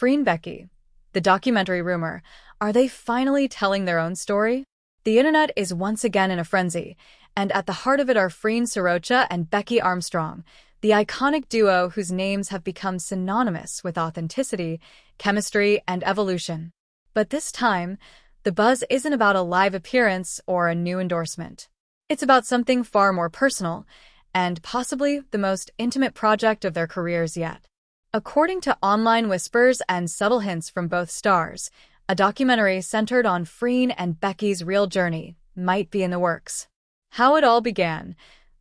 FreenBecky, the documentary rumor, are they finally telling their own story? The internet is once again in a frenzy, and at the heart of it are Freen Sorocha and Becky Armstrong, the iconic duo whose names have become synonymous with authenticity, chemistry, and evolution. But this time, the buzz isn't about a live appearance or a new endorsement. It's about something far more personal, and possibly the most intimate project of their careers yet. According to online whispers and subtle hints from both stars, a documentary centered on Freen and Becky's real journey might be in the works. How it all began,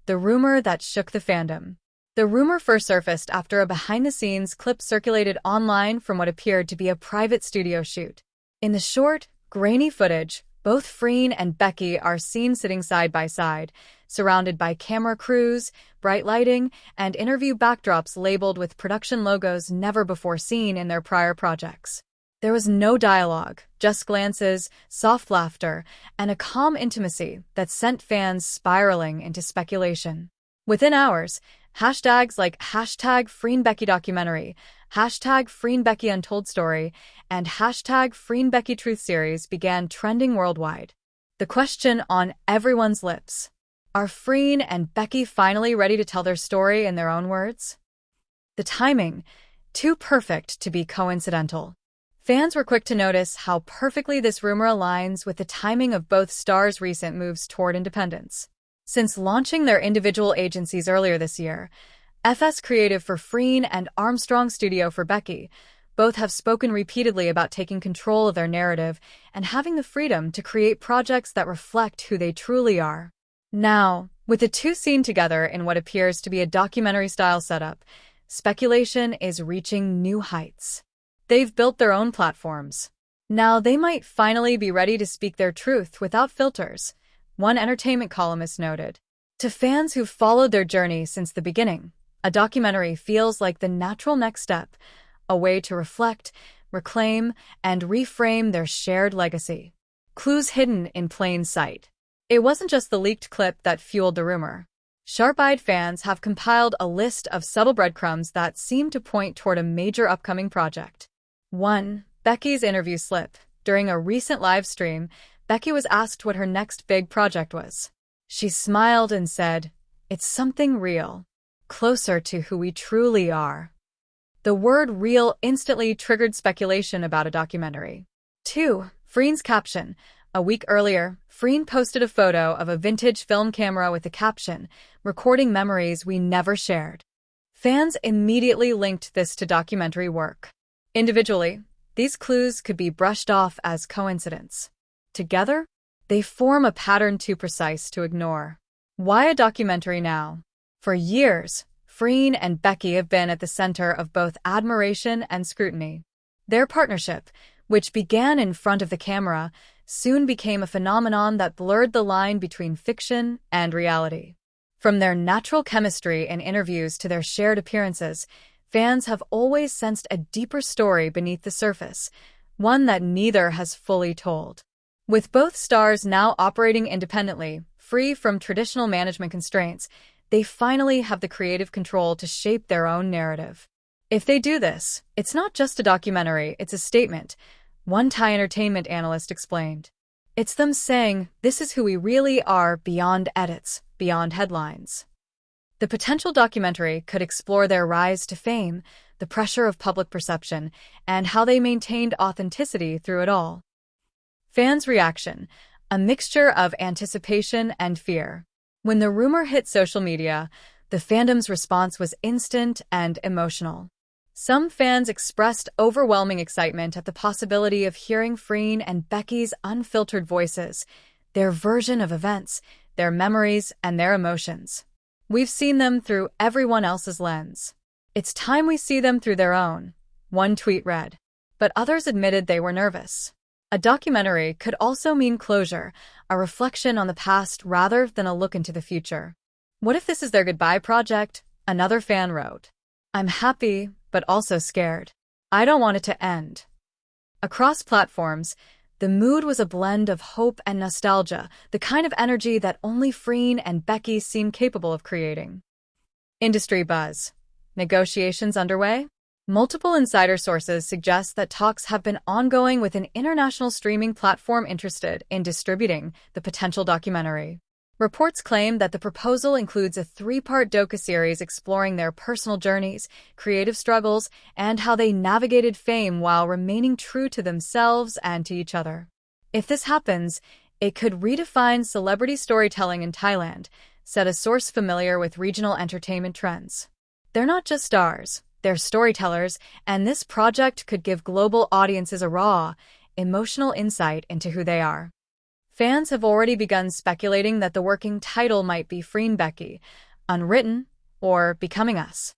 the rumor that shook the fandom. The rumor first surfaced after a behind-the-scenes clip circulated online from what appeared to be a private studio shoot. In the short, grainy footage, both Freen and Becky are seen sitting side by side, surrounded by camera crews, bright lighting, and interview backdrops labeled with production logos never before seen in their prior projects. There was no dialogue, just glances, soft laughter, and a calm intimacy that sent fans spiraling into speculation. Within hours, hashtags like #FreenBeckyDocumentary, #FreenBeckyUntoldStory, and #FreenBeckyTruthSeries began trending worldwide. The question on everyone's lips: are Freen and Becky finally ready to tell their story in their own words? The timing, too perfect to be coincidental. Fans were quick to notice how perfectly this rumor aligns with the timing of both stars' recent moves toward independence. Since launching their individual agencies earlier this year, FS Creative for Freen and Armstrong Studio for Becky, both have spoken repeatedly about taking control of their narrative and having the freedom to create projects that reflect who they truly are. Now, with the two seen together in what appears to be a documentary-style setup, speculation is reaching new heights. They've built their own platforms. Now they might finally be ready to speak their truth without filters, one entertainment columnist noted. To fans who've followed their journey since the beginning, a documentary feels like the natural next step, a way to reflect, reclaim, and reframe their shared legacy. Clues hidden in plain sight. It wasn't just the leaked clip that fueled the rumor. Sharp-eyed fans have compiled a list of subtle breadcrumbs that seem to point toward a major upcoming project. 1. Becky's interview slip. During a recent live stream, Becky was asked what her next big project was. She smiled and said, "It's something real, closer to who we truly are." The word real instantly triggered speculation about a documentary. 2. Freen's caption. A week earlier, Freen posted a photo of a vintage film camera with the caption, "Recording memories we never shared." Fans immediately linked this to documentary work. Individually, these clues could be brushed off as coincidence. Together, they form a pattern too precise to ignore. Why a documentary now? For years, Freen and Becky have been at the center of both admiration and scrutiny. Their partnership, which began in front of the camera, soon became a phenomenon that blurred the line between fiction and reality. From their natural chemistry in interviews to their shared appearances, fans have always sensed a deeper story beneath the surface, one that neither has fully told. With both stars now operating independently, free from traditional management constraints, they finally have the creative control to shape their own narrative. If they do this, it's not just a documentary, it's a statement, one Thai entertainment analyst explained. It's them saying, "This is who we really are beyond edits, beyond headlines." The potential documentary could explore their rise to fame, the pressure of public perception, and how they maintained authenticity through it all. Fans' reaction, a mixture of anticipation and fear. When the rumor hit social media, the fandom's response was instant and emotional. Some fans expressed overwhelming excitement at the possibility of hearing Freen and Becky's unfiltered voices, their version of events, their memories, and their emotions. "We've seen them through everyone else's lens. It's time we see them through their own," one tweet read. But others admitted they were nervous. A documentary could also mean closure, a reflection on the past rather than a look into the future. "What if this is their goodbye project?" another fan wrote. "I'm happy, but also scared. I don't want it to end." Across platforms, the mood was a blend of hope and nostalgia, the kind of energy that only Freen and Becky seem capable of creating. Industry buzz. Negotiations underway? Multiple insider sources suggest that talks have been ongoing with an international streaming platform interested in distributing the potential documentary. Reports claim that the proposal includes a three-part docuseries exploring their personal journeys, creative struggles, and how they navigated fame while remaining true to themselves and to each other. If this happens, it could redefine celebrity storytelling in Thailand, said a source familiar with regional entertainment trends. They're not just stars, they're storytellers, and this project could give global audiences a raw, emotional insight into who they are. Fans have already begun speculating that the working title might be FreenBecky, Unwritten, or Becoming Us.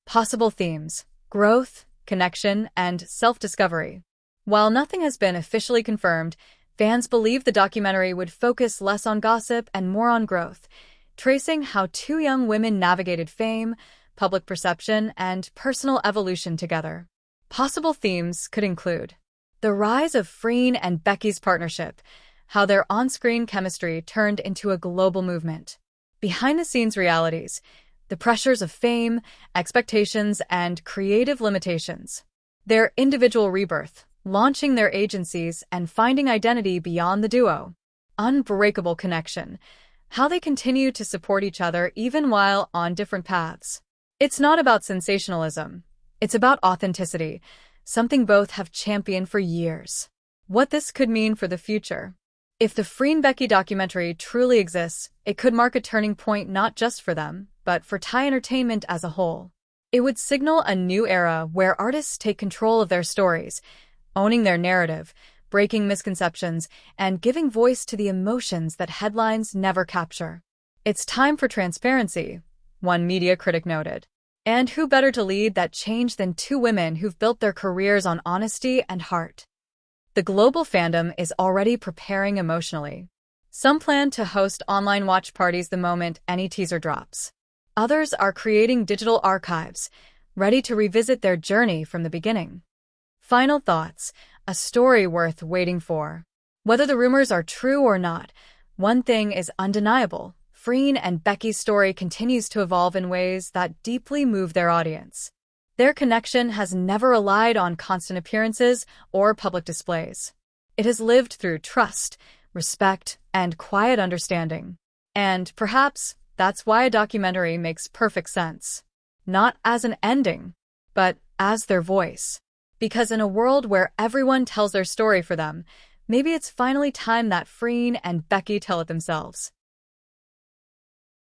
Possible themes: growth, connection, and self-discovery. While nothing has been officially confirmed, fans believe the documentary would focus less on gossip and more on growth, tracing how two young women navigated fame, public perception, and personal evolution together. Possible themes could include the rise of Freen and Becky's partnership, how their on-screen chemistry turned into a global movement, behind-the-scenes realities, the pressures of fame, expectations, and creative limitations, their individual rebirth, launching their agencies and finding identity beyond the duo, unbreakable connection, how they continue to support each other even while on different paths. It's not about sensationalism. It's about authenticity, something both have championed for years. What this could mean for the future. If the FreenBecky documentary truly exists, it could mark a turning point not just for them, but for Thai entertainment as a whole. It would signal a new era where artists take control of their stories, owning their narrative, breaking misconceptions, and giving voice to the emotions that headlines never capture. It's time for transparency, one media critic noted. And who better to lead that change than two women who've built their careers on honesty and heart? The global fandom is already preparing emotionally. Some plan to host online watch parties the moment any teaser drops. Others are creating digital archives, ready to revisit their journey from the beginning. Final thoughts, a story worth waiting for. Whether the rumors are true or not, one thing is undeniable. Freen and Becky's story continues to evolve in ways that deeply move their audience. Their connection has never relied on constant appearances or public displays. It has lived through trust, respect, and quiet understanding. And perhaps that's why a documentary makes perfect sense. Not as an ending, but as their voice. Because in a world where everyone tells their story for them, maybe it's finally time that Freen and Becky tell it themselves.